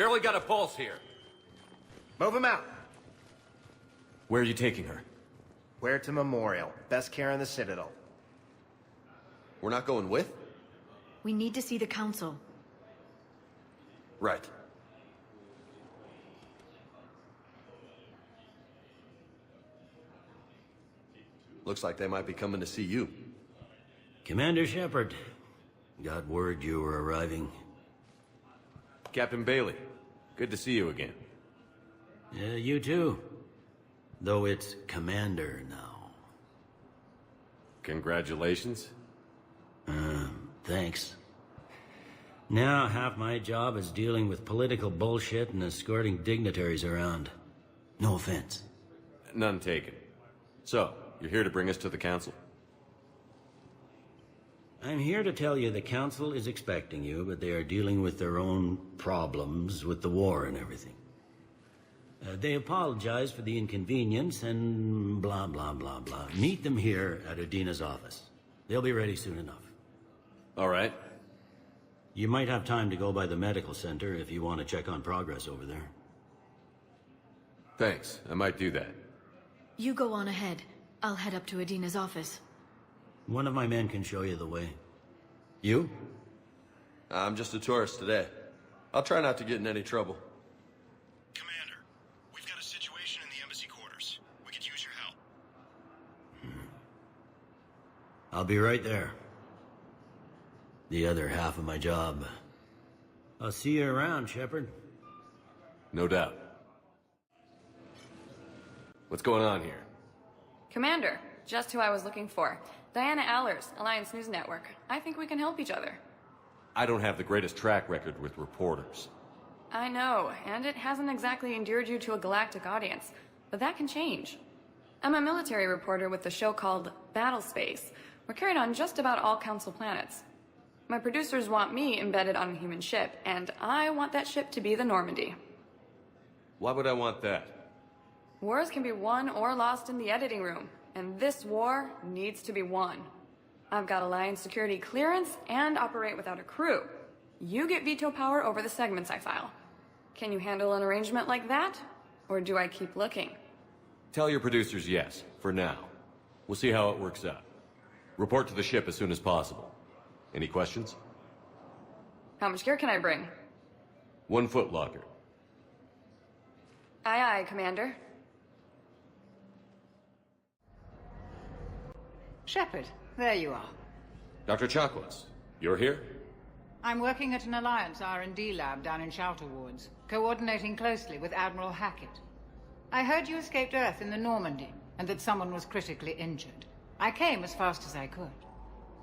Barely got a pulse here. Move him out. Where are you taking her? Where to Memorial. Best care in the Citadel. We're not going with? We need to see the Council. Right. Looks like they might be coming to see you. Commander Shepard. Got word you were arriving. Captain Bailey, good to see you again. Yeah, you too. Though it's Commander now. Congratulations. Thanks. Now half my job is dealing with political bullshit and escorting dignitaries around. No offense. None taken. So, you're here to bring us to the Council? I'm here to tell you the Council is expecting you, but they are dealing with their own problems with the war and everything. They apologize for the inconvenience and blah, blah, blah, blah. Meet them here at Udina's office. They'll be ready soon enough. All right. You might have time to go by the medical center if you want to check on progress over there. Thanks, I might do that. You go on ahead. I'll head up to Adina's office. One of my men can show you the way. You? I'm just a tourist today. I'll try not to get in any trouble. Commander, we've got a situation in the embassy quarters. We could use your help. I'll be right there. The other half of my job. I'll see you around, Shepard. No doubt. What's going on here? Commander, just who I was looking for. Diana Allers, Alliance News Network. I think we can help each other. I don't have the greatest track record with reporters. I know, and it hasn't exactly endeared you to a galactic audience, but that can change. I'm a military reporter with the show called Battle Space. We're carried on just about all Council planets. My producers want me embedded on a human ship, and I want that ship to be the Normandy. Why would I want that? Wars can be won or lost in the editing room, and this war needs to be won. I've got Alliance security clearance and operate without a crew. You get veto power over the segments I file. Can you handle an arrangement like that? Or do I keep looking? Tell your producers yes, for now. We'll see how it works out. Report to the ship as soon as possible. Any questions? How much gear can I bring? 1 foot locker. Aye, aye, Commander. Shepard, there you are. Dr. Chakwas, you're here? I'm working at an Alliance R&D lab down in Shelter Wards, coordinating closely with Admiral Hackett. I heard you escaped Earth in the Normandy, and that someone was critically injured. I came as fast as I could.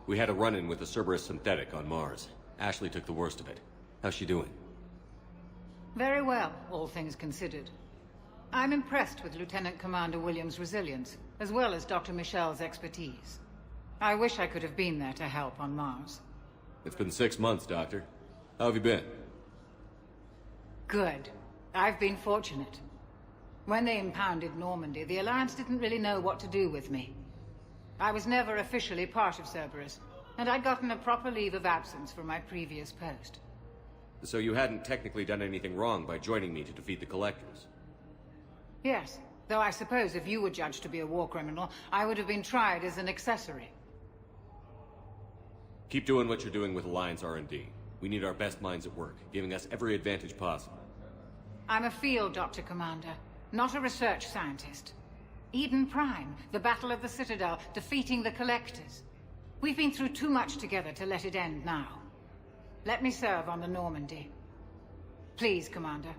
We had a run-in with the Cerberus synthetic on Mars. Ashley took the worst of it. How's she doing? Very well, all things considered. I'm impressed with Lieutenant Commander Williams' resilience, as well as Dr. Michel's expertise. I wish I could have been there to help on Mars. It's been 6 months, Doctor. How have you been? Good. I've been fortunate. When they impounded Normandy, the Alliance didn't really know what to do with me. I was never officially part of Cerberus, and I'd gotten a proper leave of absence from my previous post. So you hadn't technically done anything wrong by joining me to defeat the Collectors? Yes, though I suppose if you were judged to be a war criminal, I would have been tried as an accessory. Keep doing what you're doing with Alliance R&D. We need our best minds at work, giving us every advantage possible. I'm a field doctor, Commander, not a research scientist. Eden Prime, the Battle of the Citadel, defeating the Collectors. We've been through too much together to let it end now. Let me serve on the Normandy. Please, Commander.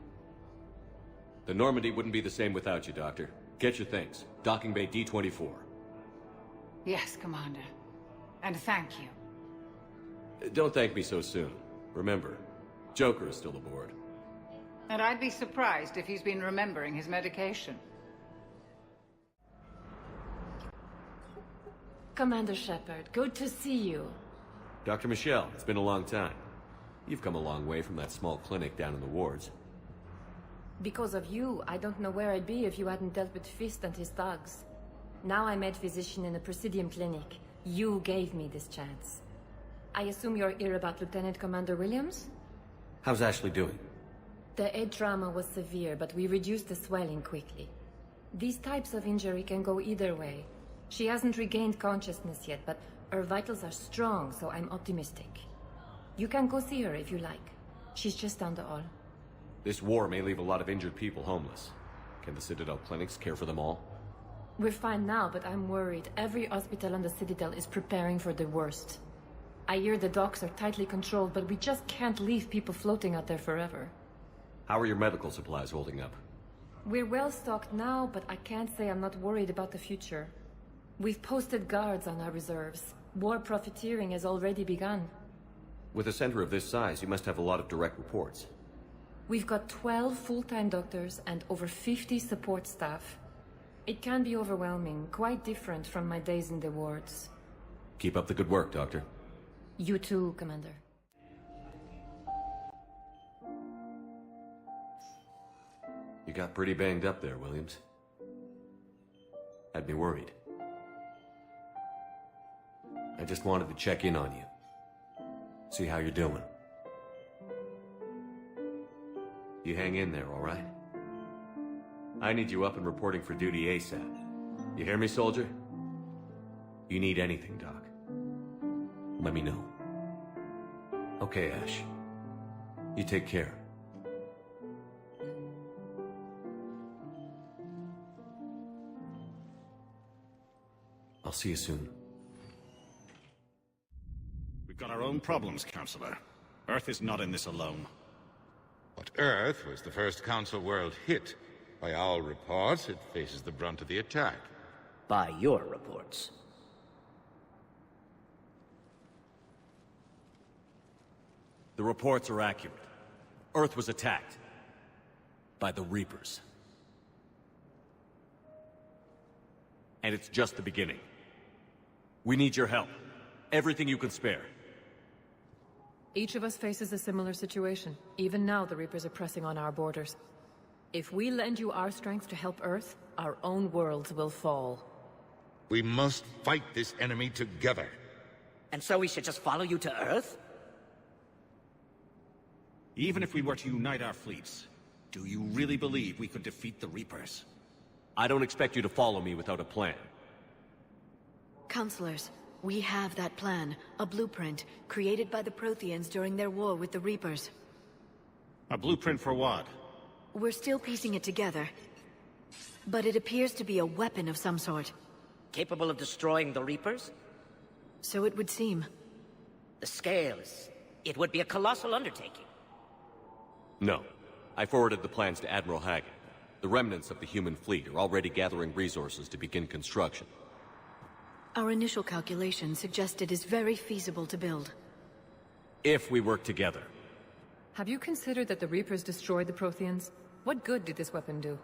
The Normandy wouldn't be the same without you, Doctor. Get your things. Docking Bay D-24. Yes, Commander. And thank you. Don't thank me so soon. Remember, Joker is still aboard. And I'd be surprised if he's been remembering his medication. Commander Shepard, good to see you. Dr. Michelle, it's been a long time. You've come a long way from that small clinic down in the wards. Because of you, I don't know where I'd be if you hadn't dealt with Fist and his thugs. Now I'm med physician in a Presidium clinic. You gave me this chance. I assume you're here about Lieutenant Commander Williams? How's Ashley doing? The head trauma was severe, but we reduced the swelling quickly. These types of injury can go either way. She hasn't regained consciousness yet, but her vitals are strong, so I'm optimistic. You can go see her if you like. She's just down the hall. This war may leave a lot of injured people homeless. Can the Citadel clinics care for them all? We're fine now, but I'm worried. Every hospital on the Citadel is preparing for the worst. I hear the docks are tightly controlled, but we just can't leave people floating out there forever. How are your medical supplies holding up? We're well stocked now, but I can't say I'm not worried about the future. We've posted guards on our reserves. War profiteering has already begun. With a center of this size, you must have a lot of direct reports. We've got 12 full-time doctors and over 50 support staff. It can be overwhelming, quite different from my days in the wards. Keep up the good work, Doctor. You too, Commander. You got pretty banged up there, Williams. Had me worried. I just wanted to check in on you. See how you're doing. You hang in there, all right? I need you up and reporting for duty ASAP. You hear me, soldier? You need anything, Doc. Let me know. Okay, Ash. You take care. I'll see you soon. We've got our own problems, Counselor. Earth is not in this alone. But Earth was the first Council world hit. By all reports, it faces the brunt of the attack. By your reports. The reports are accurate. Earth was attacked. By the Reapers. And it's just the beginning. We need your help. Everything you can spare. Each of us faces a similar situation. Even now, the Reapers are pressing on our borders. If we lend you our strength to help Earth, our own worlds will fall. We must fight this enemy together. And so we should just follow you to Earth? Even if we were to unite our fleets, do you really believe we could defeat the Reapers? I don't expect you to follow me without a plan. Counselors, we have that plan. A blueprint, created by the Protheans during their war with the Reapers. A blueprint for what? We're still piecing it together. But it appears to be a weapon of some sort. Capable of destroying the Reapers? So it would seem. The scales. It would be a colossal undertaking. No. I forwarded the plans to Admiral Hagen. The remnants of the human fleet are already gathering resources to begin construction. Our initial calculations suggest it is very feasible to build. If we work together. Have you considered that the Reapers destroyed the Protheans? What good did this weapon do?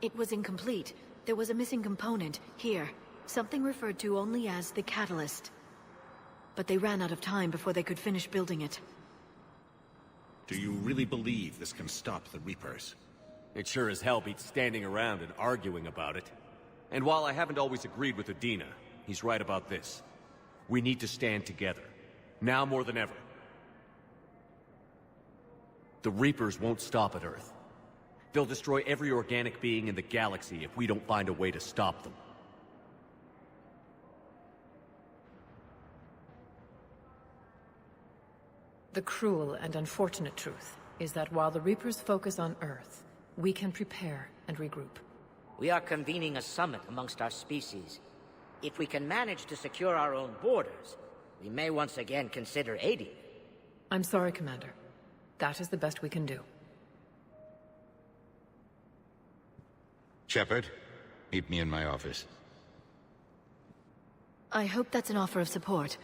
It was incomplete. There was a missing component, here. Something referred to only as the catalyst. But they ran out of time before they could finish building it. Do you really believe this can stop the Reapers? It sure as hell beats standing around and arguing about it. And while I haven't always agreed with Udina, he's right about this. We need to stand together. Now more than ever. The Reapers won't stop at Earth. They'll destroy every organic being in the galaxy if we don't find a way to stop them. The cruel and unfortunate truth is that while the Reapers focus on Earth, we can prepare and regroup. We are convening a summit amongst our species. If we can manage to secure our own borders, we may once again consider aiding. I'm sorry, Commander. That is the best we can do. Shepard, meet me in my office. I hope that's an offer of support.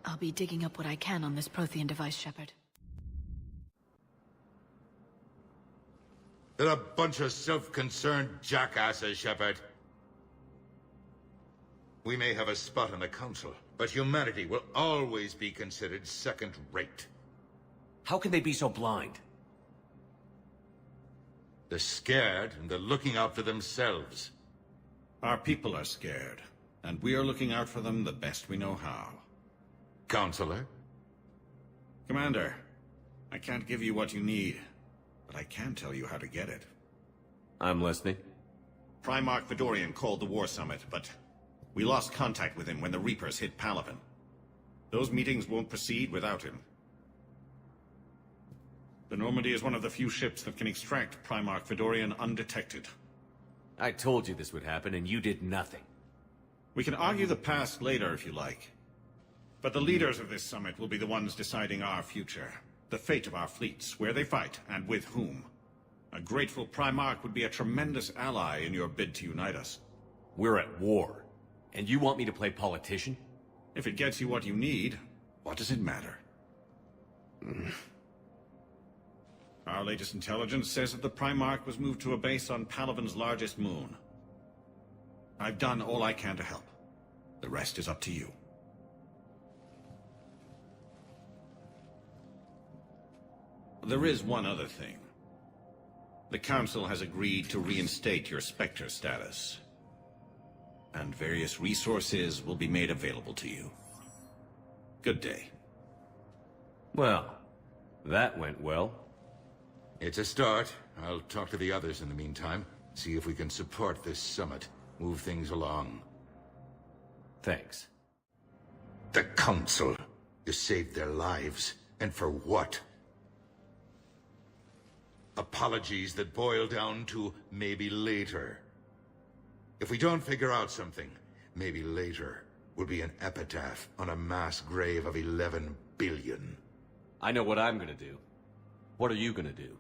I'll be digging up what I can on this Prothean device, Shepard. They're a bunch of self-concerned jackasses, Shepard. We may have a spot in the Council, but humanity will always be considered second-rate. How can they be so blind? They're scared, and they're looking out for themselves. Our people are scared, and we are looking out for them the best we know how. Counselor? Commander, I can't give you what you need, but I can tell you how to get it. I'm listening. Primarch Fedorian called the War Summit, but we lost contact with him when the Reapers hit Palaven. Those meetings won't proceed without him. The Normandy is one of the few ships that can extract Primarch Fedorian undetected. I told you this would happen, and you did nothing. We can argue the past later if you like. But the leaders of this summit will be the ones deciding our future. The fate of our fleets, where they fight, and with whom. A grateful Primarch would be a tremendous ally in your bid to unite us. We're at war, and you want me to play politician? If it gets you what you need, what does it matter? Our latest intelligence says that the Primarch was moved to a base on Palaven's largest moon. I've done all I can to help. The rest is up to you. There is one other thing. The Council has agreed to reinstate your Spectre status. And various resources will be made available to you. Good day. Well, that went well. It's a start. I'll talk to the others in the meantime. See if we can support this summit. Move things along. Thanks. The Council. You saved their lives. And for what? Apologies that boil down to maybe later. If we don't figure out something, maybe later will be an epitaph on a mass grave of 11 billion. I know what I'm gonna do. What are you gonna do?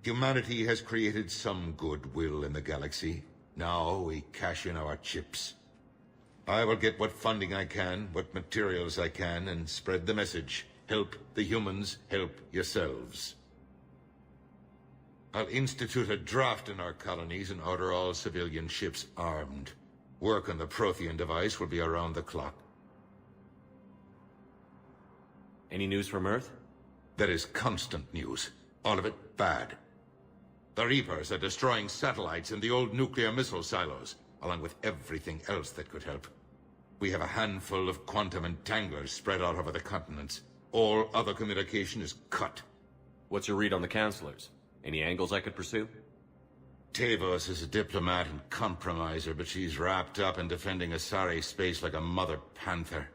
Humanity has created some goodwill in the galaxy. Now we cash in our chips. I will get what funding I can, what materials I can, and spread the message. Help the humans, help yourselves. I'll institute a draft in our colonies and order all civilian ships armed. Work on the Prothean device will be around the clock. Any news from Earth? There is constant news. All of it bad. The Reapers are destroying satellites and the old nuclear missile silos, along with everything else that could help. We have a handful of quantum entanglers spread out over the continents. All other communication is cut. What's your read on the counselors? Any angles I could pursue? Tavos is a diplomat and compromiser, but she's wrapped up in defending Asari space like a mother panther.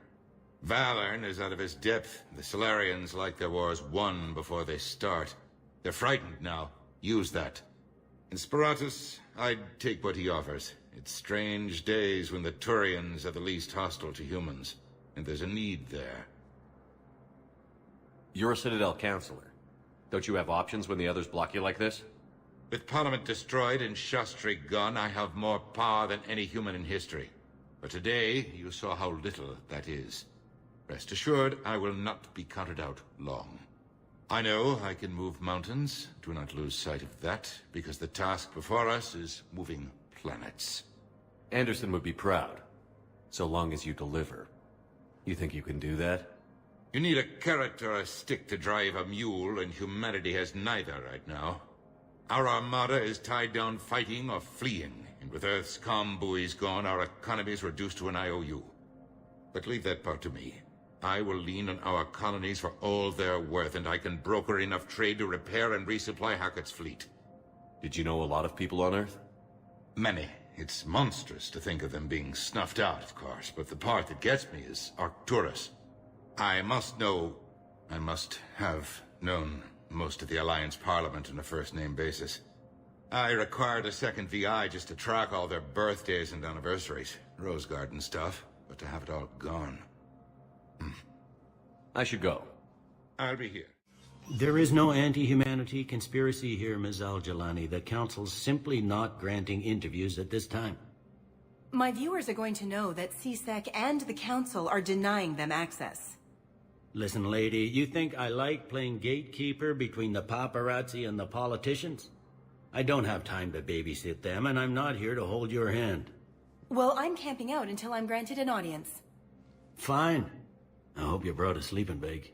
Valern is out of his depth. The Salarians like their wars won before they start. They're frightened now. Use that. In Sparatus, I'd take what he offers. It's strange days when the turians are the least hostile to humans, and there's a need there. You're a Citadel counselor. Don't you have options when the others block you like this? With Parliament destroyed and Shastri gone, I have more power than any human in history. But today, you saw how little that is. Rest assured, I will not be counted out long. I know I can move mountains. Do not lose sight of that, because the task before us is moving planets. Anderson would be proud, so long as you deliver. You think you can do that? You need a carrot or a stick to drive a mule, and humanity has neither right now. Our armada is tied down fighting or fleeing, and with Earth's comm buoys gone, our economy is reduced to an IOU. But leave that part to me. I will lean on our colonies for all they're worth, and I can broker enough trade to repair and resupply Hackett's fleet. Did you know a lot of people on Earth? Many. It's monstrous to think of them being snuffed out, of course, but the part that gets me is Arcturus. I must have known most of the Alliance Parliament on a first-name basis. I required a second VI just to track all their birthdays and anniversaries. Rose Garden stuff, but to have it all gone. I should go. I'll be here. There is no anti-humanity conspiracy here, Ms. Al-Jalani. The Council's simply not granting interviews at this time. My viewers are going to know that CSEC and the Council are denying them access. Listen, lady, you think I like playing gatekeeper between the paparazzi and the politicians? I don't have time to babysit them, and I'm not here to hold your hand. Well, I'm camping out until I'm granted an audience. Fine. I hope you brought a sleeping bag.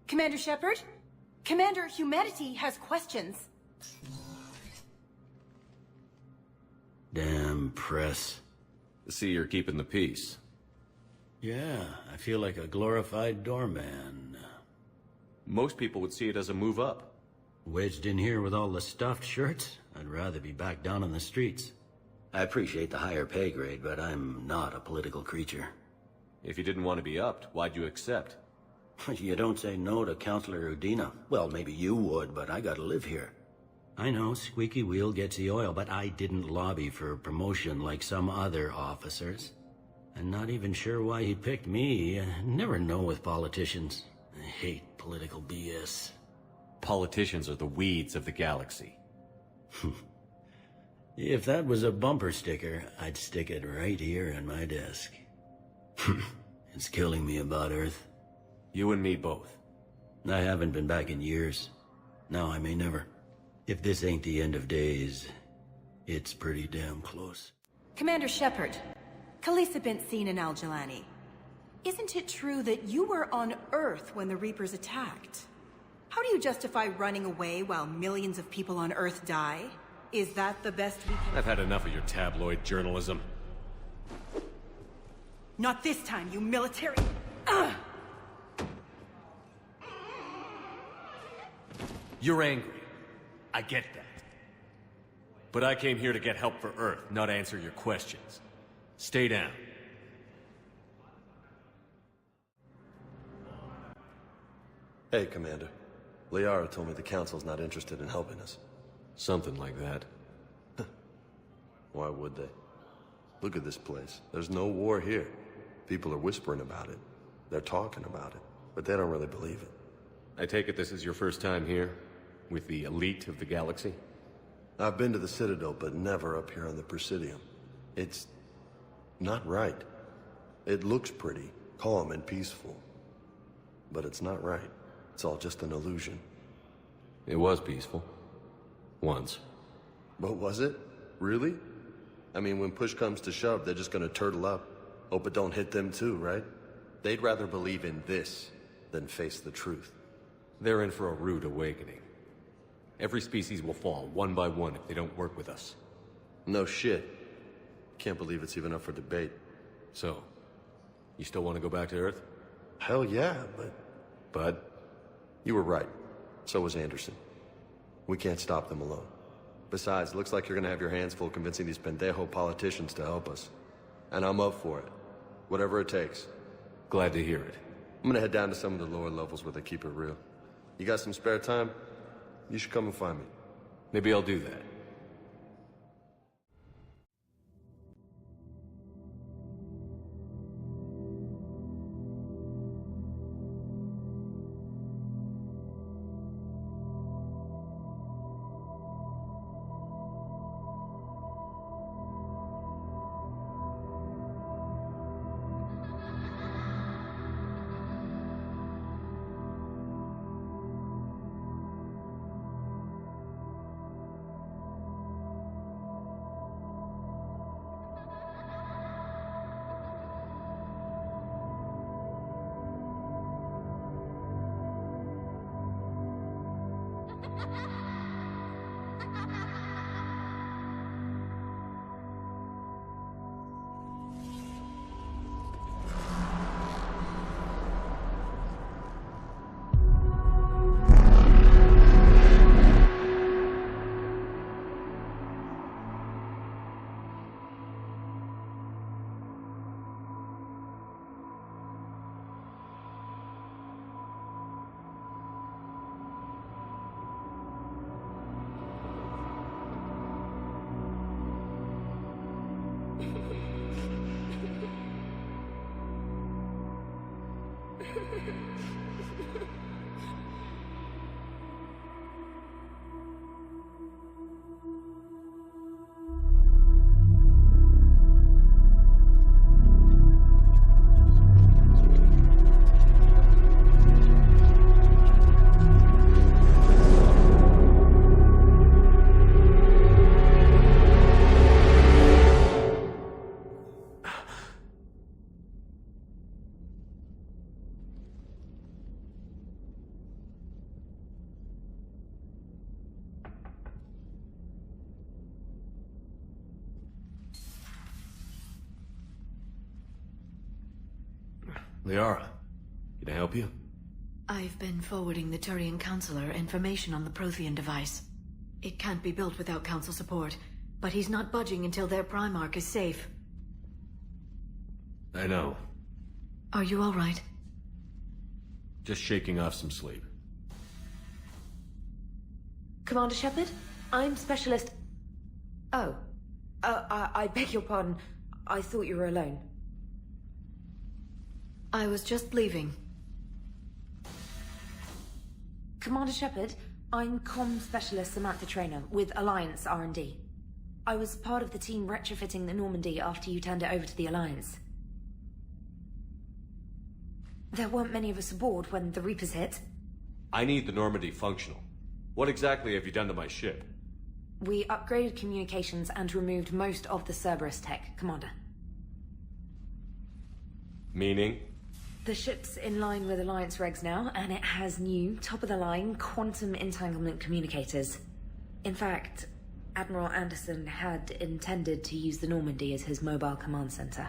Commander Shepard? Commander, humanity has questions. Damn press. See, you're keeping the peace. Yeah, I feel like a glorified doorman. Most people would see it as a move up. Wedged in here with all the stuffed shirts? I'd rather be back down on the streets. I appreciate the higher pay grade, but I'm not a political creature. If you didn't want to be upped, why'd you accept? You don't say no to Counselor Udina. Well, maybe you would, but I gotta live here. I know, squeaky wheel gets the oil, but I didn't lobby for promotion like some other officers. I'm not even sure why he picked me. I never know with politicians. I hate political BS. Politicians are the weeds of the galaxy. If that was a bumper sticker, I'd stick it right here on my desk. It's killing me about Earth. You and me both. I haven't been back in years. Now I may never. If this ain't the end of days, it's pretty damn close. Commander Shepard, Khaleesa bint Sin and Al-Jalani. Isn't it true that you were on Earth when the Reapers attacked? How do you justify running away while millions of people on Earth die? Is that the best we can— I've had enough of your tabloid journalism. Not this time, you military— You're angry. I get that. But I came here to get help for Earth, not answer your questions. Stay down. Hey, Commander. Liara told me the Council's not interested in helping us. Something like that. Why would they? Look at this place. There's no war here. People are whispering about it. They're talking about it, but they don't really believe it. I take it this is your first time here? With the elite of the galaxy? I've been to the Citadel, but never up here on the Presidium. It's not right. It looks pretty, calm and peaceful. But it's not right. It's all just an illusion. It was peaceful. Once. But was it? Really? I mean, when push comes to shove, they're just gonna turtle up. Hope it don't hit them too, right? They'd rather believe in this than face the truth. They're in for a rude awakening. Every species will fall, one by one, if they don't work with us. No shit. Can't believe it's even up for debate. So, you still want to go back to Earth? Hell yeah, but... But? You were right. So was Anderson. We can't stop them alone. Besides, looks like you're gonna have your hands full convincing these pendejo politicians to help us. And I'm up for it. Whatever it takes. Glad to hear it. I'm gonna head down to some of the lower levels where they keep it real. You got some spare time? You should come and find me. Maybe I'll do that. Liara, can I help you? I've been forwarding the Turian Counselor information on the Prothean device. It can't be built without Council support, but he's not budging until their Primarch is safe. I know. Are you all right? Just shaking off some sleep. Commander Shepard, I'm Specialist... Oh. I beg your pardon. I thought you were alone. I was just leaving. Commander Shepard, I'm Comm Specialist Samantha Traynor with Alliance R&D. I was part of the team retrofitting the Normandy after you turned it over to the Alliance. There weren't many of us aboard when the Reapers hit. I need the Normandy functional. What exactly have you done to my ship? We upgraded communications and removed most of the Cerberus tech, Commander. Meaning? The ship's in line with Alliance regs now, and it has new, top-of-the-line, quantum entanglement communicators. In fact, Admiral Anderson had intended to use the Normandy as his mobile command center.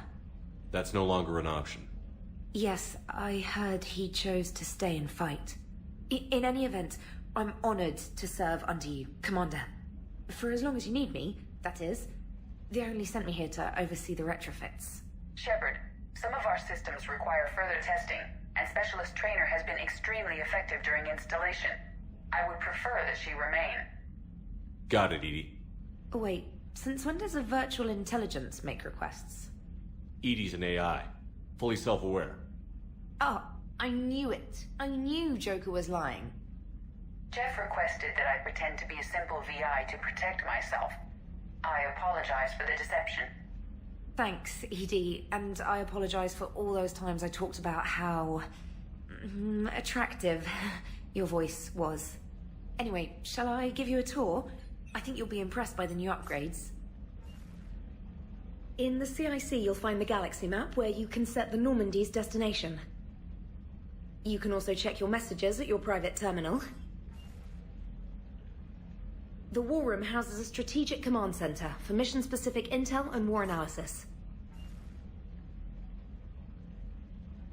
That's no longer an option. Yes, I heard he chose to stay and fight. In any event, I'm honored to serve under you, Commander. For as long as you need me, that is. They only sent me here to oversee the retrofits. Shepard, some of our systems require further testing, and Specialist Traynor has been extremely effective during installation. I would prefer that she remain. Got it, Edie. Wait, since when does a virtual intelligence make requests? Edie's an AI. Fully self-aware. Oh, I knew it. I knew Joker was lying. Jeff requested that I pretend to be a simple VI to protect myself. I apologize for the deception. Thanks, Edie, and I apologize for all those times I talked about how... attractive your voice was. Anyway, shall I give you a tour? I think you'll be impressed by the new upgrades. In the CIC, you'll find the galaxy map where you can set the Normandy's destination. You can also check your messages at your private terminal. The War Room houses a strategic command center for mission-specific intel and war analysis.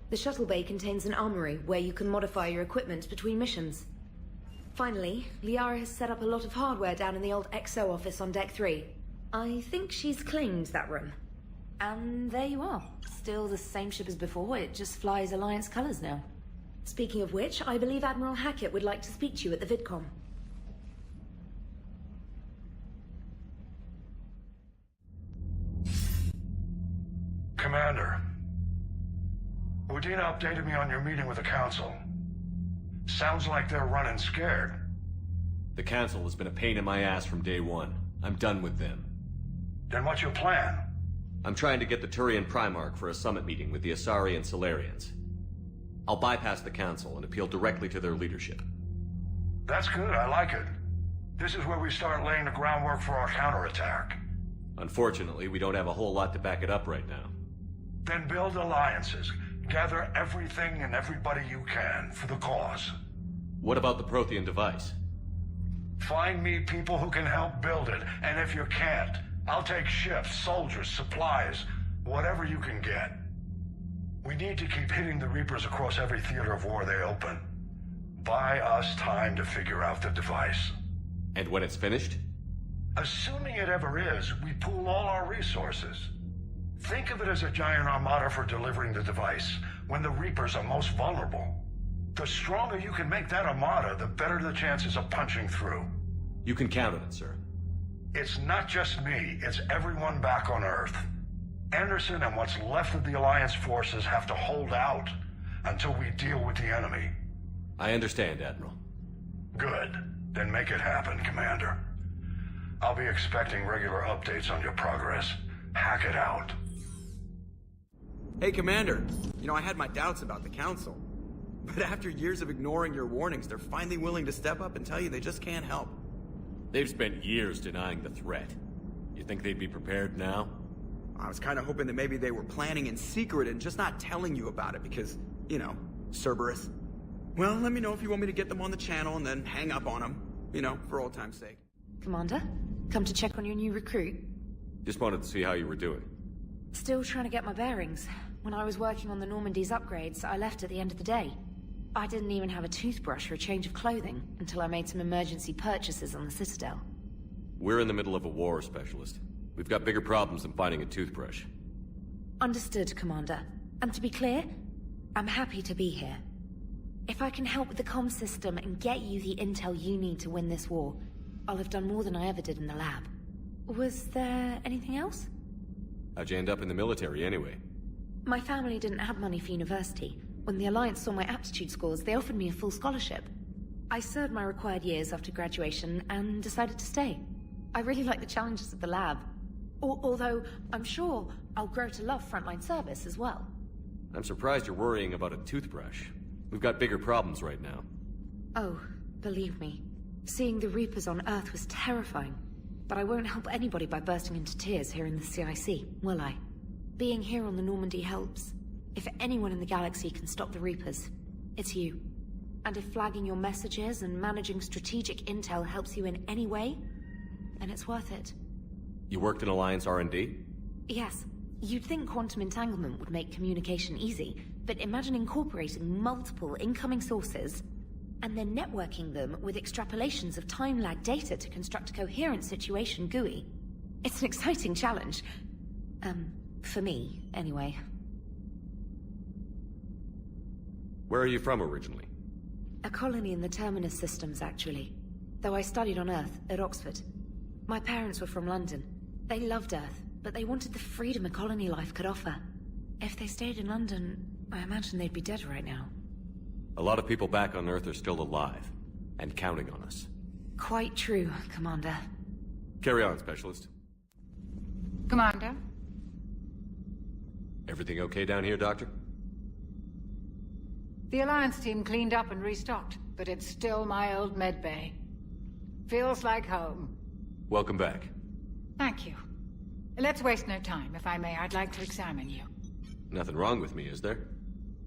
The shuttle bay contains an armory where you can modify your equipment between missions. Finally, Liara has set up a lot of hardware down in the old XO office on Deck 3. I think she's claimed that room. And there you are. Still the same ship as before, it just flies Alliance colors now. Speaking of which, I believe Admiral Hackett would like to speak to you at the VidCom. Commander, Udina updated me on your meeting with the Council. Sounds like they're running scared. The Council has been a pain in my ass from day one. I'm done with them. Then what's your plan? I'm trying to get the Turian Primarch for a summit meeting with the Asari and Salarians. I'll bypass the Council and appeal directly to their leadership. That's good, I like it. This is where we start laying the groundwork for our counterattack. Unfortunately, we don't have a whole lot to back it up right now. Then build alliances. Gather everything and everybody you can for the cause. What about the Prothean device? Find me people who can help build it, and if you can't, I'll take ships, soldiers, supplies, whatever you can get. We need to keep hitting the Reapers across every theater of war they open. Buy us time to figure out the device. And when it's finished? Assuming it ever is, we pool all our resources. Think of it as a giant armada for delivering the device, when the Reapers are most vulnerable. The stronger you can make that armada, the better the chances of punching through. You can count on it, sir. It's not just me, it's everyone back on Earth. Anderson and what's left of the Alliance forces have to hold out until we deal with the enemy. I understand, Admiral. Good. Then make it happen, Commander. I'll be expecting regular updates on your progress. Hack it out. Hey, Commander. You know, I had my doubts about the Council. But after years of ignoring your warnings, they're finally willing to step up and tell you they just can't help. They've spent years denying the threat. You think they'd be prepared now? I was kind of hoping that maybe they were planning in secret and just not telling you about it because, you know, Cerberus. Well, let me know if you want me to get them on the channel and then hang up on them. You know, for old time's sake. Commander, come to check on your new recruit. Just wanted to see how you were doing. Still trying to get my bearings. When I was working on the Normandy's upgrades, I left at the end of the day. I didn't even have a toothbrush or a change of clothing until I made some emergency purchases on the Citadel. We're in the middle of a war, Specialist. We've got bigger problems than finding a toothbrush. Understood, Commander. And to be clear, I'm happy to be here. If I can help with the comm system and get you the intel you need to win this war, I'll have done more than I ever did in the lab. Was there anything else? How'd you end up in the military, anyway? My family didn't have money for university. When the Alliance saw my aptitude scores, they offered me a full scholarship. I served my required years after graduation and decided to stay. I really like the challenges of the lab. Although, I'm sure I'll grow to love frontline service as well. I'm surprised you're worrying about a toothbrush. We've got bigger problems right now. Oh, believe me. Seeing the Reapers on Earth was terrifying. But I won't help anybody by bursting into tears here in the CIC, will I? Being here on the Normandy helps. If anyone in the galaxy can stop the Reapers, it's you. And if flagging your messages and managing strategic intel helps you in any way, then it's worth it. You worked in Alliance R&D? Yes. You'd think quantum entanglement would make communication easy, but imagine incorporating multiple incoming sources and then networking them with extrapolations of time-lag data to construct a coherent situation GUI. It's an exciting challenge. For me, anyway. Where are you from originally? A colony in the Terminus systems, actually. Though I studied on Earth, at Oxford. My parents were from London. They loved Earth, but they wanted the freedom a colony life could offer. If they stayed in London, I imagine they'd be dead right now. A lot of people back on Earth are still alive, and counting on us. Quite true, Commander. Carry on, Specialist. Commander? Everything okay down here, Doctor? The Alliance team cleaned up and restocked, but it's still my old medbay. Feels like home. Welcome back. Thank you. Let's waste no time. If I may, I'd like to examine you. Nothing wrong with me, is there?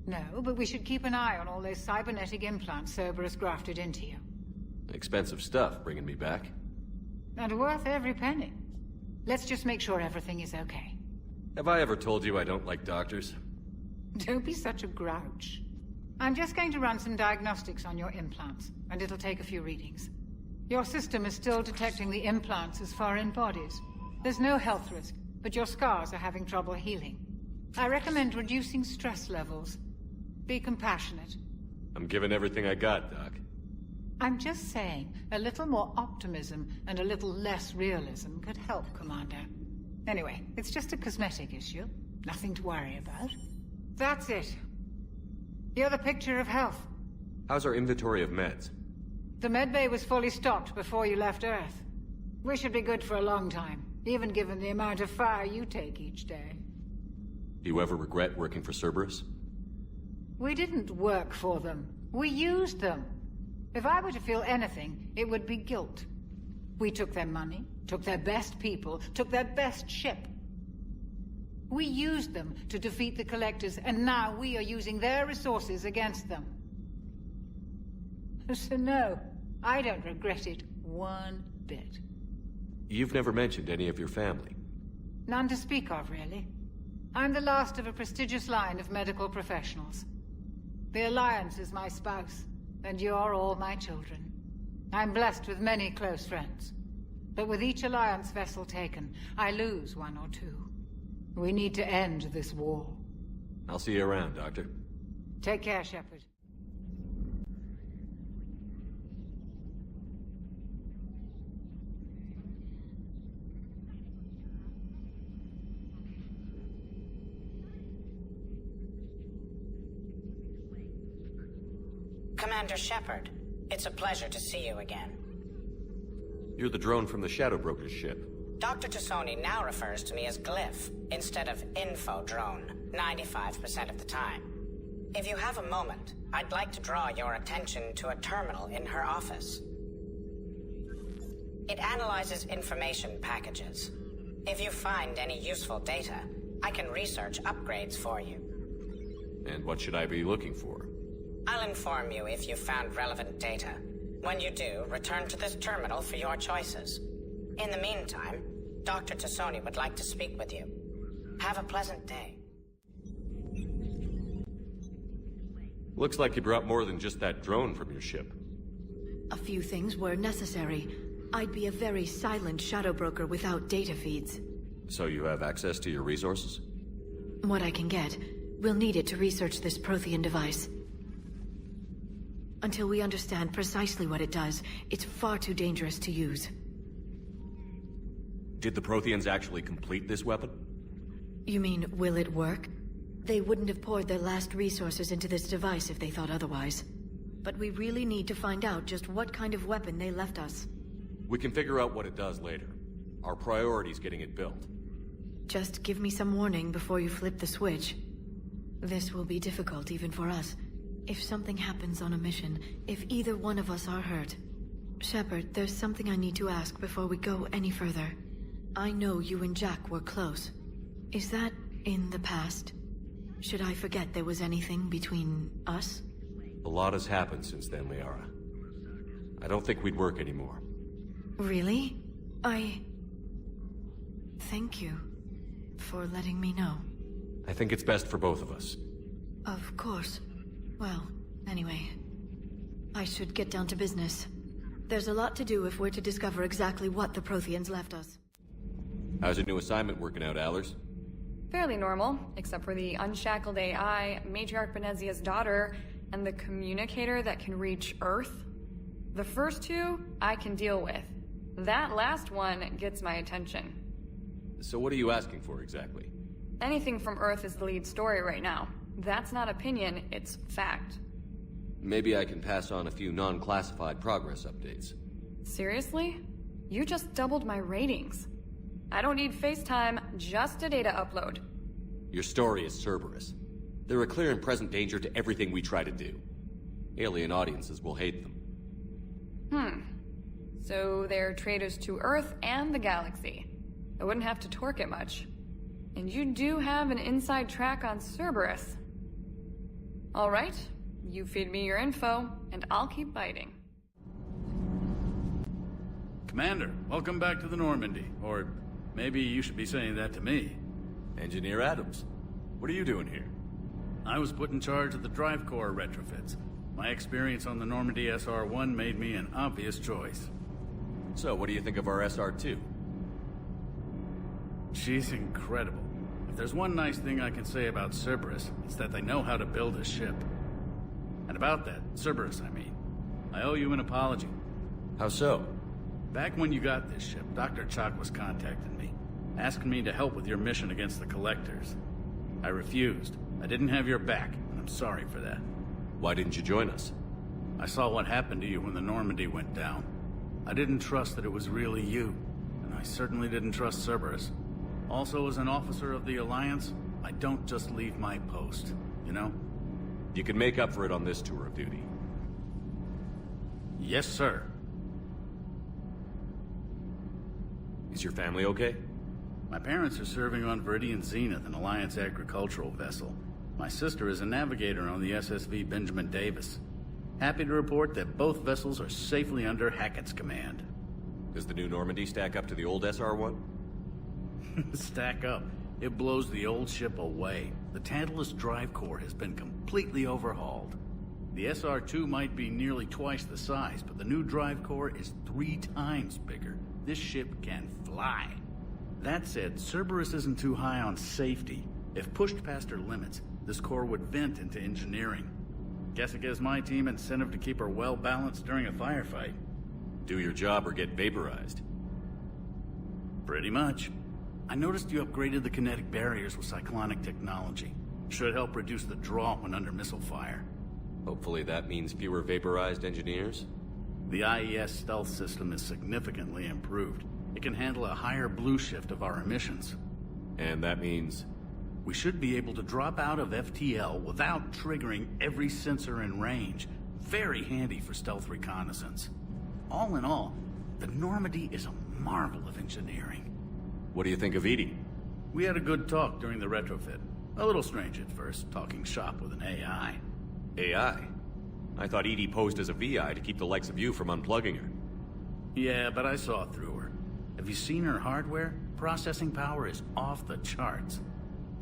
No, but we should keep an eye on all those cybernetic implants Cerberus grafted into you. Expensive stuff, bringing me back. And worth every penny. Let's just make sure everything is okay. Have I ever told you I don't like doctors? Don't be such a grouch. I'm just going to run some diagnostics on your implants, and it'll take a few readings. Your system is still detecting the implants as foreign bodies. There's no health risk, but your scars are having trouble healing. I recommend reducing stress levels. Be compassionate. I'm giving everything I got, Doc. I'm just saying, a little more optimism and a little less realism could help, Commander. Anyway, it's just a cosmetic issue. Nothing to worry about. That's it. You're the picture of health. How's our inventory of meds? The medbay was fully stocked before you left Earth. We should be good for a long time, even given the amount of fire you take each day. Do you ever regret working for Cerberus? We didn't work for them. We used them. If I were to feel anything, it would be guilt. We took their money, took their best people, took their best ship. We used them to defeat the Collectors, and now we are using their resources against them. So no, I don't regret it one bit. You've never mentioned any of your family. None to speak of, really. I'm the last of a prestigious line of medical professionals. The Alliance is my spouse, and you're all my children. I'm blessed with many close friends. But with each Alliance vessel taken, I lose one or two. We need to end this war. I'll see you around, Doctor. Take care, Shepard. Commander Shepard, it's a pleasure to see you again. You're the drone from the Shadow Broker's ship. Dr. Tassoni now refers to me as Glyph, instead of Info Drone, 95% of the time. If you have a moment, I'd like to draw your attention to a terminal in her office. It analyzes information packages. If you find any useful data, I can research upgrades for you. And what should I be looking for? I'll inform you if you've found relevant data. When you do, return to this terminal for your choices. In the meantime, Dr. Tassoni would like to speak with you. Have a pleasant day. Looks like you brought more than just that drone from your ship. A few things were necessary. I'd be a very silent shadow broker without data feeds. So you have access to your resources? What I can get. We'll need it to research this Prothean device. Until we understand precisely what it does, it's far too dangerous to use. Did the Protheans actually complete this weapon? You mean, will it work? They wouldn't have poured their last resources into this device if they thought otherwise. But we really need to find out just what kind of weapon they left us. We can figure out what it does later. Our priority's getting it built. Just give me some warning before you flip the switch. This will be difficult even for us. If something happens on a mission, if either one of us are hurt. Shepard, there's something I need to ask before we go any further. I know you and Jack were close. Is that in the past? Should I forget there was anything between us? A lot has happened since then, Liara. I don't think we'd work anymore. Really? Thank you for letting me know. I think it's best for both of us. Of course. Well, anyway. I should get down to business. There's a lot to do if we're to discover exactly what the Protheans left us. How's your new assignment working out, Allers? Fairly normal, except for the unshackled AI, Matriarch Benezia's daughter, and the communicator that can reach Earth. The first two, I can deal with. That last one gets my attention. So what are you asking for exactly? Anything from Earth is the lead story right now. That's not opinion, it's fact. Maybe I can pass on a few non-classified progress updates. Seriously? You just doubled my ratings. I don't need FaceTime, just a data upload. Your story is Cerberus. They're a clear and present danger to everything we try to do. Alien audiences will hate them. So they're traitors to Earth and the galaxy. I wouldn't have to torque it much. And you do have an inside track on Cerberus. All right, you feed me your info, and I'll keep biting. Commander, welcome back to the Normandy. Or maybe you should be saying that to me. Engineer Adams, what are you doing here? I was put in charge of the drive core retrofits. My experience on the Normandy SR-1 made me an obvious choice. So, what do you think of our SR-2? She's incredible. If there's one nice thing I can say about Cerberus, it's that they know how to build a ship. And about that, Cerberus, I mean, I owe you an apology. How so? Back when you got this ship, Dr. Chalk was contacting me, asking me to help with your mission against the Collectors. I refused. I didn't have your back, and I'm sorry for that. Why didn't you join us? I saw what happened to you when the Normandy went down. I didn't trust that it was really you, and I certainly didn't trust Cerberus. Also, as an officer of the Alliance, I don't just leave my post, you know? You can make up for it on this tour of duty. Yes, sir. Is your family okay? My parents are serving on Viridian Zenith, an Alliance agricultural vessel. My sister is a navigator on the SSV Benjamin Davis. Happy to report that both vessels are safely under Hackett's command. Does the new Normandy stack up to the old SR-1? Stack up. It blows the old ship away. The Tantalus drive core has been completely overhauled. The SR-2 might be nearly twice the size, but the new drive core is 3 times bigger. This ship can fly. That said, Cerberus isn't too high on safety. If pushed past her limits, this core would vent into engineering. Guess it gives my team incentive to keep her well-balanced during a firefight. Do your job or get vaporized. Pretty much. I noticed you upgraded the kinetic barriers with cyclonic technology. Should help reduce the draw when under missile fire. Hopefully that means fewer vaporized engineers? The IES stealth system is significantly improved. It can handle a higher blue shift of our emissions. And that means? We should be able to drop out of FTL without triggering every sensor in range. Very handy for stealth reconnaissance. All in all, the Normandy is a marvel of engineering. What do you think of Edie? We had a good talk during the retrofit. A little strange at first, talking shop with an AI. AI? I thought Edie posed as a VI to keep the likes of you from unplugging her. Yeah, but I saw through her. Have you seen her hardware? Processing power is off the charts.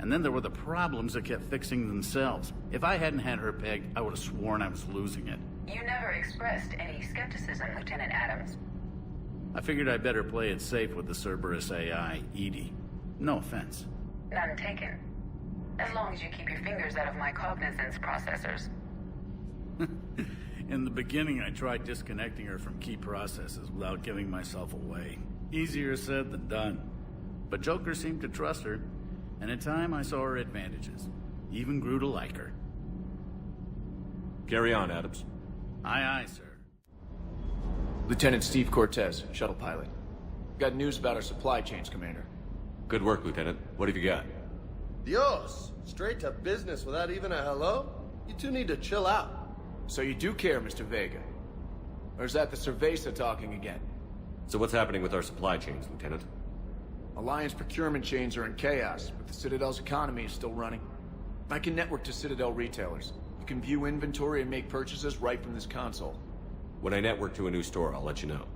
And then there were the problems that kept fixing themselves. If I hadn't had her pegged, I would have sworn I was losing it. You never expressed any skepticism, Lieutenant Adams. I figured I'd better play it safe with the Cerberus AI, Edie. No offense. None taken. As long as you keep your fingers out of my cognizance processors. In the beginning, I tried disconnecting her from key processes without giving myself away. Easier said than done. But Joker seemed to trust her, and in time I saw her advantages. Even grew to like her. Carry on, Adams. Aye, aye, sir. Lieutenant Steve Cortez, shuttle pilot. Got news about our supply chains, Commander. Good work, Lieutenant. What have you got? Dios! Straight to business without even a hello? You two need to chill out. So you do care, Mr. Vega? Or is that the Cerveza talking again? So what's happening with our supply chains, Lieutenant? Alliance procurement chains are in chaos, but the Citadel's economy is still running. I can network to Citadel retailers. You can view inventory and make purchases right from this console. When I network to a new store, I'll let you know.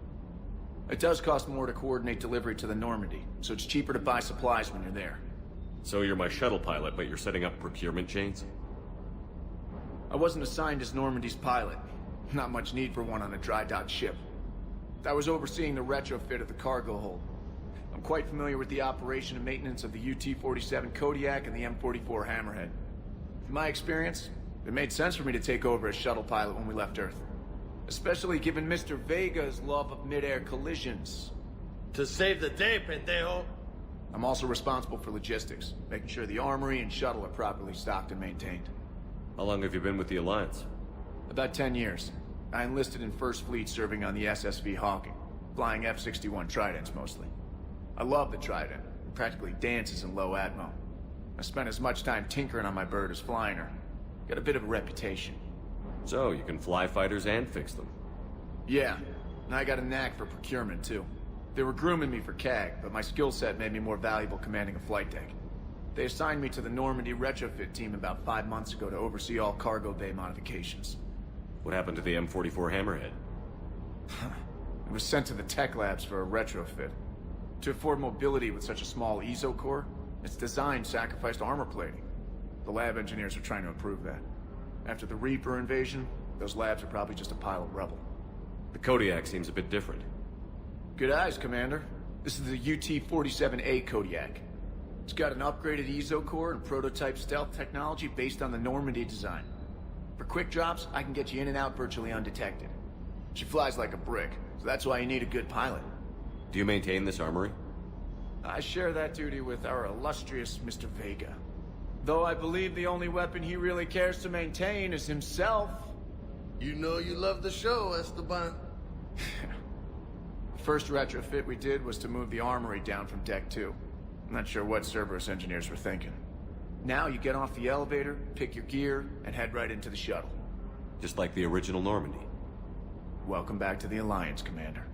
It does cost more to coordinate delivery to the Normandy, so it's cheaper to buy supplies when you're there. So you're my shuttle pilot, but you're setting up procurement chains? I wasn't assigned as Normandy's pilot. Not much need for one on a dry dock ship. I was overseeing the retrofit of the cargo hold. I'm quite familiar with the operation and maintenance of the UT-47 Kodiak and the M44 Hammerhead. In my experience, it made sense for me to take over as shuttle pilot when we left Earth. Especially given Mr. Vega's love of mid-air collisions. To save the day, pendejo! I'm also responsible for logistics, making sure the armory and shuttle are properly stocked and maintained. How long have you been with the Alliance? About 10 years. I enlisted in First Fleet serving on the SSV Hawking, flying F-61 Tridents mostly. I love the Trident. It practically dances in low atmo. I spent as much time tinkering on my bird as flying her. Got a bit of a reputation. So, you can fly fighters and fix them? Yeah, and I got a knack for procurement too. They were grooming me for CAG, but my skill set made me more valuable commanding a flight deck. They assigned me to the Normandy retrofit team about 5 months ago to oversee all cargo bay modifications. What happened to the M44 Hammerhead? It was sent to the tech labs for a retrofit. To afford mobility with such a small ESO core, its design sacrificed armor plating. The lab engineers are trying to improve that. After the Reaper invasion, those labs are probably just a pile of rubble. The Kodiak seems a bit different. Good eyes, Commander. This is the UT-47A Kodiak. It's got an upgraded ESO core and prototype stealth technology based on the Normandy design. For quick drops, I can get you in and out virtually undetected. She flies like a brick, so that's why you need a good pilot. Do you maintain this armory? I share that duty with our illustrious Mr. Vega. Though I believe the only weapon he really cares to maintain is himself. You know you love the show, Esteban. The first retrofit we did was to move the armory down from Deck 2. I'm not sure what Cerberus engineers were thinking. Now you get off the elevator, pick your gear, and head right into the shuttle. Just like the original Normandy. Welcome back to the Alliance, Commander.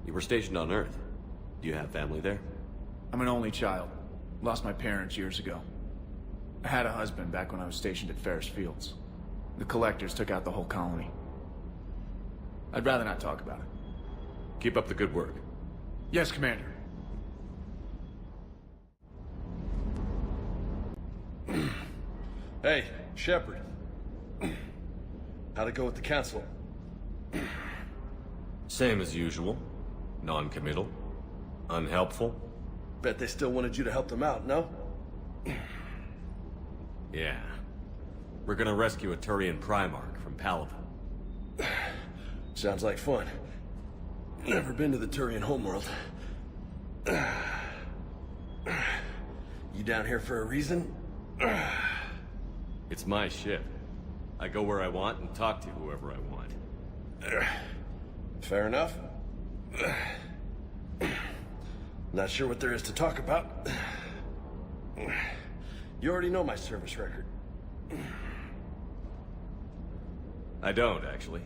You were stationed on Earth. Do you have family there? I'm an only child. Lost my parents years ago. I had a husband back when I was stationed at Ferris Fields. The Collectors took out the whole colony. I'd rather not talk about it. Keep up the good work. Yes, Commander. Hey, Shepard. How'd it go with the Council? Same as usual. Non-committal. Unhelpful. Bet they still wanted you to help them out, no? Yeah. We're gonna rescue a Turian Primarch from Palaven. Sounds like fun. Never been to the Turian homeworld. You down here for a reason? It's my ship. I go where I want and talk to whoever I want. Fair enough. Not sure what there is to talk about. You already know my service record. I don't, actually.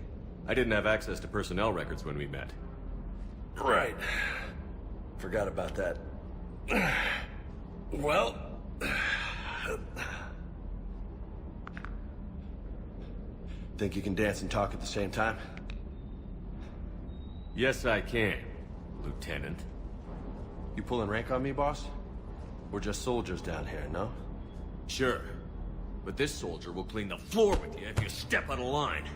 I didn't have access to personnel records when we met. Right. Forgot about that. Well... Think you can dance and talk at the same time? Yes, I can, Lieutenant. You pulling rank on me, boss? We're just soldiers down here, no? Sure. But this soldier will clean the floor with you if you step out of line.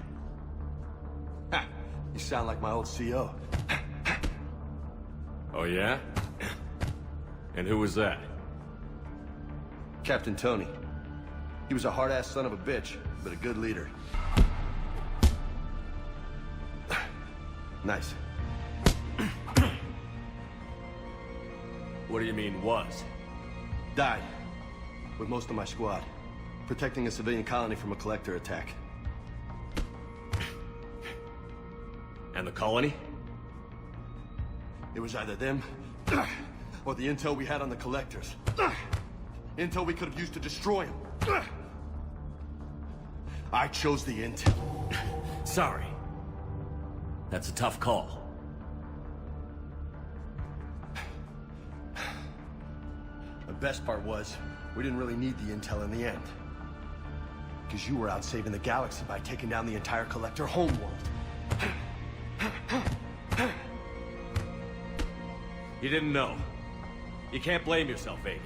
Ha! You sound like my old CO. Oh yeah? And who was that? Captain Tony. He was a hard-ass son of a bitch, but a good leader. Nice. What do you mean, was? Died. With most of my squad. Protecting a civilian colony from a collector attack. And the colony? It was either them, or the intel we had on the collectors. Intel we could have used to destroy them. I chose the intel. Sorry. That's a tough call. The best part was, we didn't really need the intel in the end. Because you were out saving the galaxy by taking down the entire collector homeworld. You didn't know. You can't blame yourself, Vega.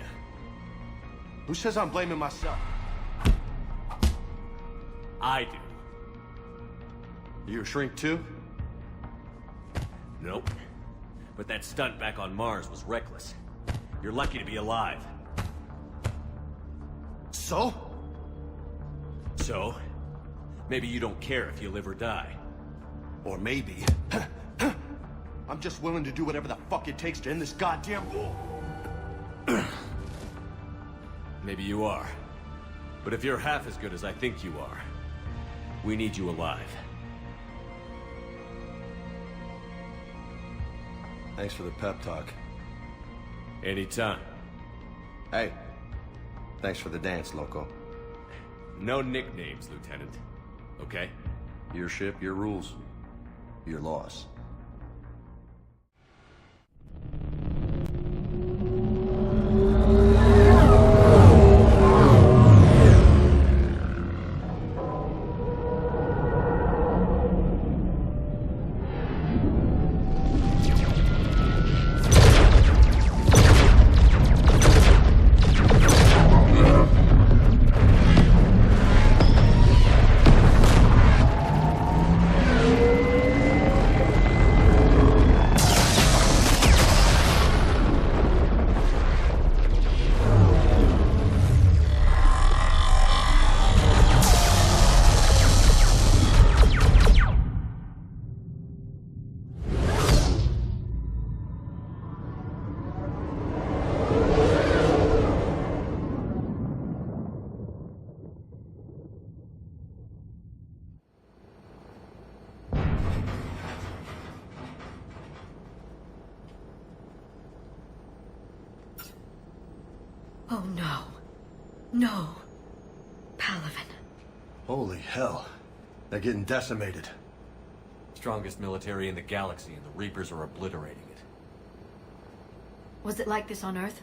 Who says I'm blaming myself? I do. You a shrink too? Nope. But that stunt back on Mars was reckless. You're lucky to be alive. So? So? Maybe you don't care if you live or die. Or maybe... I'm just willing to do whatever the fuck it takes to end this goddamn war. Maybe you are. But if you're half as good as I think you are, we need you alive. Thanks for the pep talk. Anytime. Hey, thanks for the dance, Loco. No nicknames, Lieutenant. Okay? Your ship, your rules. Your laws. Oh no. No. Palaven. Holy hell. They're getting decimated. Strongest military in the galaxy, and the Reapers are obliterating it. Was it like this on Earth?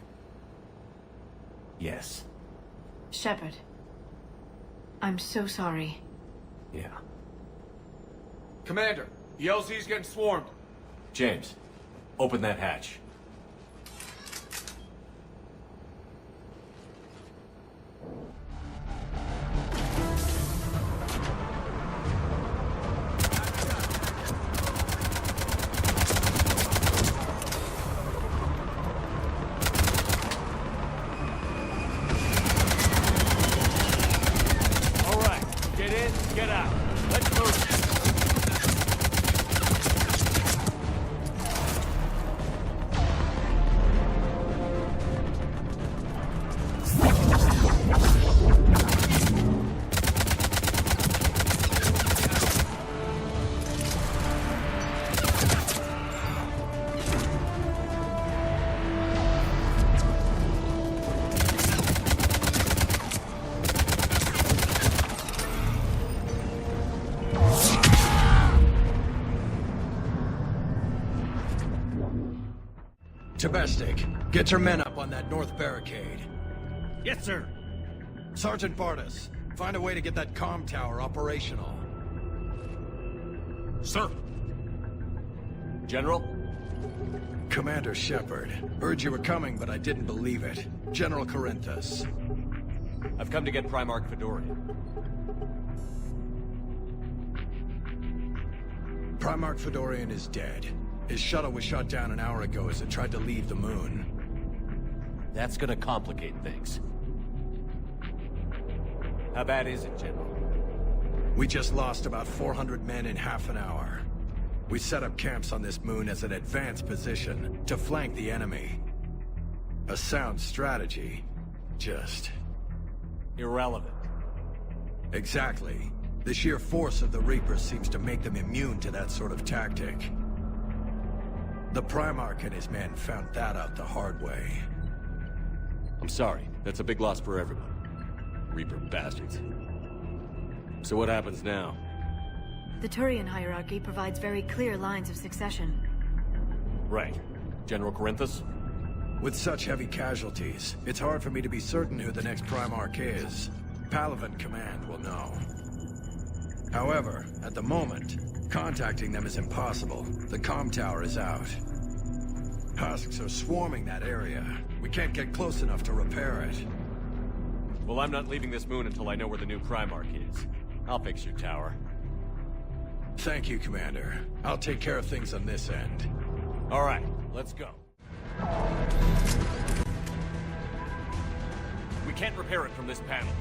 Yes. Shepard. I'm so sorry. Yeah. Commander, the LZ's getting swarmed. James, open that hatch. Domestic, get your men up on that north barricade. Yes, sir. Sergeant Bartis, find a way to get that comm tower operational. Sir. General, Commander Shepard. Heard you were coming, but I didn't believe it. General Corinthus. I've come to get Primarch Fedorian. Primarch Fedorian is dead. His shuttle was shot down an hour ago as it tried to leave the moon. That's gonna complicate things. How bad is it, General? We just lost about 400 men in half an hour. We set up camps on this moon as an advanced position to flank the enemy. A sound strategy. Just... irrelevant. Exactly. The sheer force of the Reapers seems to make them immune to that sort of tactic. The Primarch and his men found that out the hard way. I'm sorry. That's a big loss for everyone. Reaper bastards. So what happens now? The Turian hierarchy provides very clear lines of succession. Right. General Corinthus? With such heavy casualties, it's hard for me to be certain who the next Primarch is. Palaven Command will know. However, at the moment, contacting them is impossible. The comm tower is out. Husks are swarming that area. We can't get close enough to repair it. Well, I'm not leaving this moon until I know where the new Primarch is. I'll fix your tower. Thank you, Commander. I'll take care of things on this end. All right, let's go. We can't repair it from this panel.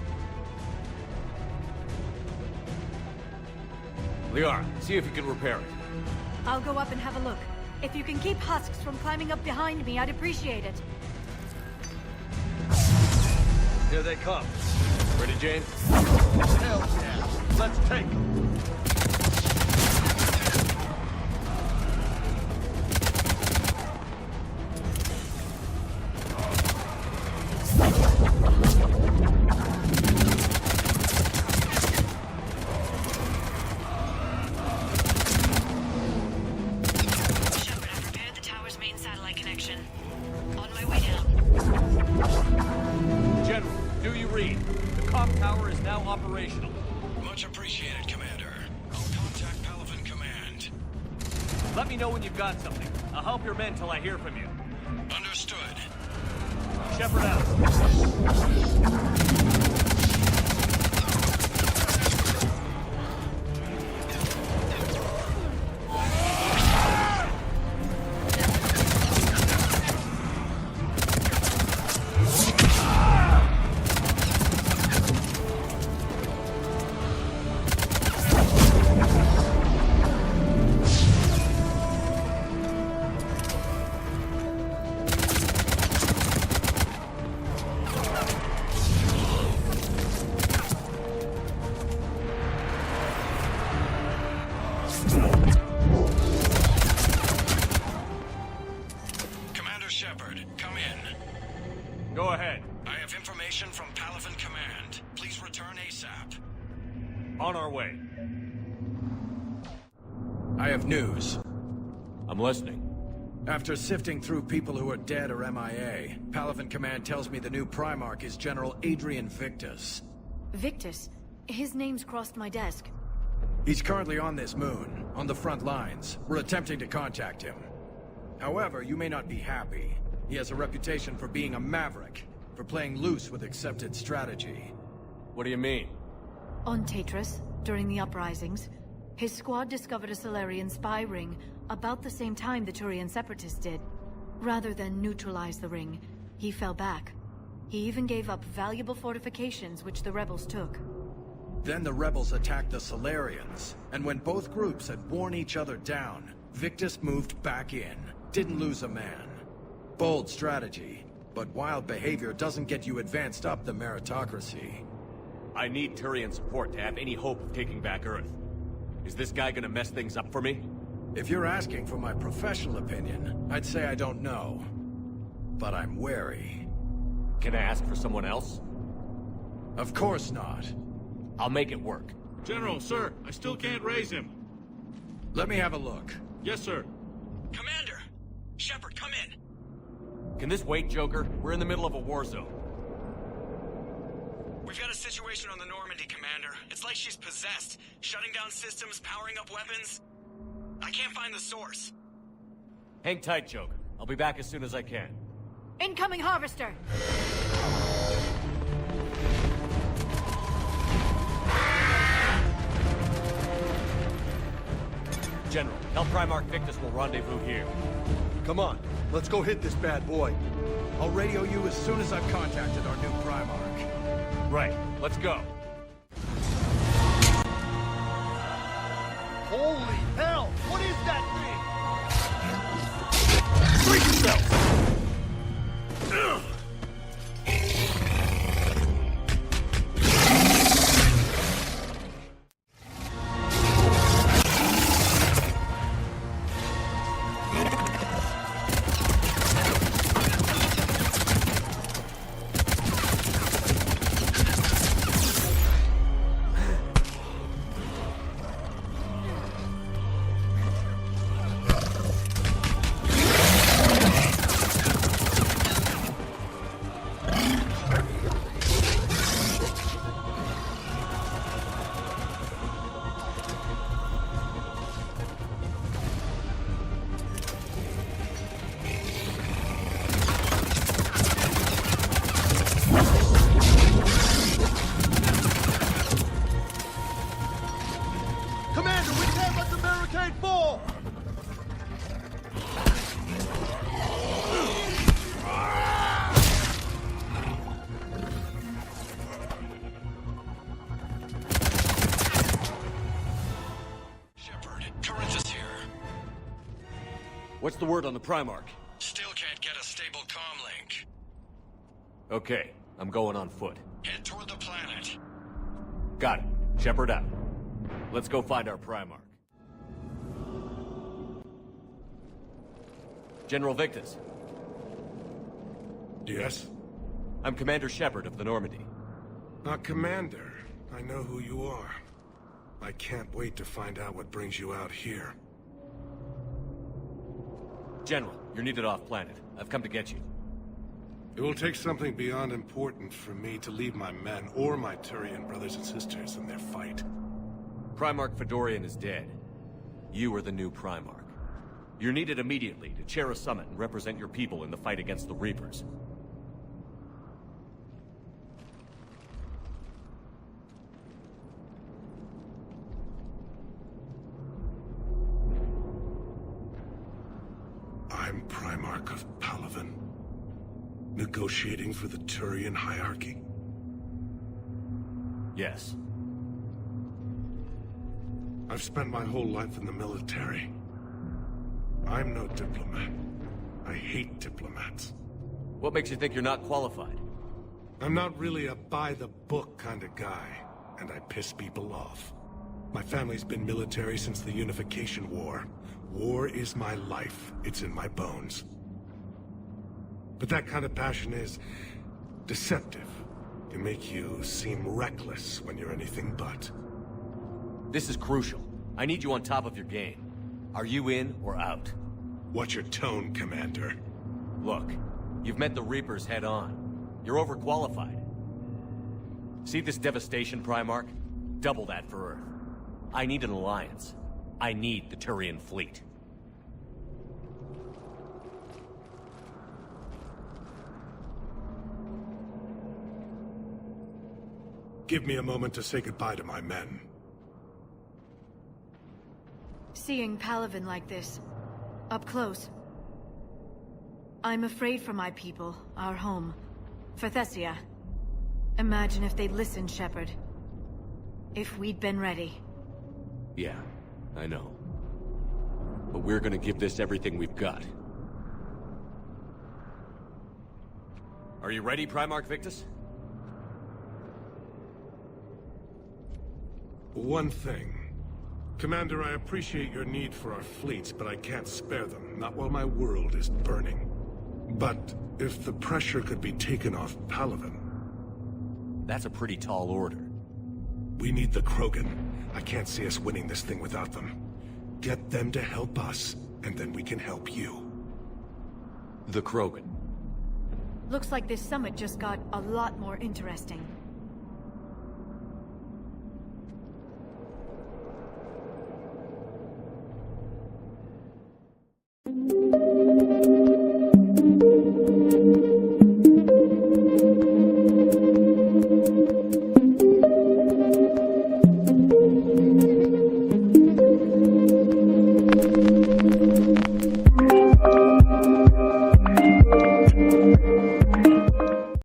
Liara, see if you can repair it. I'll go up and have a look. If you can keep Husks from climbing up behind me, I'd appreciate it. Here they come. Ready, James? Hell yeah. Let's take them. Much appreciated, Commander. I'll contact Palaven Command. Let me know when you've got something. I'll help your men till I hear from you. Understood. Shepard out. Commander Shepard, come in. Go ahead. I have information from Palaven Command. Please return ASAP. On our way. I have news. I'm listening. After sifting through people who are dead or MIA, Palaven Command tells me the new Primarch is General Adrian Victus. Victus? His name's crossed my desk. He's currently on this moon, on the front lines. We're attempting to contact him. However, you may not be happy. He has a reputation for being a maverick, for playing loose with accepted strategy. What do you mean? On Tatris, during the uprisings, his squad discovered a Salarian spy ring about the same time the Turian separatists did. Rather than neutralize the ring, he fell back. He even gave up valuable fortifications which the rebels took. Then the rebels attacked the Salarians, and when both groups had worn each other down, Victus moved back in. Didn't lose a man. Bold strategy, but wild behavior doesn't get you advanced up the meritocracy. I need Turian support to have any hope of taking back Earth. Is this guy gonna mess things up for me? If you're asking for my professional opinion, I'd say I don't know. But I'm wary. Can I ask for someone else? Of course not. I'll make it work. General, sir, I still can't raise him. Let me have a look. Yes, sir. Commander! Shepard, come in! Can this wait, Joker? We're in the middle of a war zone. We've got a situation on the Normandy, Commander. It's like she's possessed. Shutting down systems, powering up weapons. I can't find the source. Hang tight, Joker. I'll be back as soon as I can. Incoming harvester! General, tell Primarch Victus will rendezvous here. Come on, let's go hit this bad boy. I'll radio you as soon as I've contacted our new Primarch. Right, let's go. Holy hell! What is that thing? Brace yourself! What's the word on the Primarch? Still can't get a stable comm link. Okay, I'm going on foot. Head toward the planet. Got it. Shepard out. Let's go find our Primarch. General Victus. Yes? I'm Commander Shepard of the Normandy. Commander. I know who you are. I can't wait to find out what brings you out here. General, you're needed off-planet. I've come to get you. It will take something beyond important for me to leave my men or my Turian brothers and sisters in their fight. Primarch Fedorian is dead. You are the new Primarch. You're needed immediately to chair a summit and represent your people in the fight against the Reapers. I'm Primarch of Palaven, negotiating for the Turian hierarchy. Yes. I've spent my whole life in the military. I'm no diplomat. I hate diplomats. What makes you think you're not qualified? I'm not really a by-the-book kind of guy, and I piss people off. My family's been military since the Unification War. War is my life. It's in my bones. But that kind of passion is deceptive. It can make you seem reckless when you're anything but. This is crucial. I need you on top of your game. Are you in or out? Watch your tone, Commander. Look, you've met the Reapers head-on. You're overqualified. See this devastation, Primarch? Double that for Earth. I need an alliance. I need the Turian fleet. Give me a moment to say goodbye to my men. Seeing Palaven like this, up close. I'm afraid for my people, our home, Phthessia. Imagine if they'd listened, Shepard. If we'd been ready. Yeah, I know. But we're gonna give this everything we've got. Are you ready, Primarch Victus? One thing. Commander, I appreciate your need for our fleets, but I can't spare them, not while my world is burning. But if the pressure could be taken off Palaven... That's a pretty tall order. We need the Krogan. I can't see us winning this thing without them. Get them to help us, and then we can help you. The Krogan. Looks like this summit just got a lot more interesting.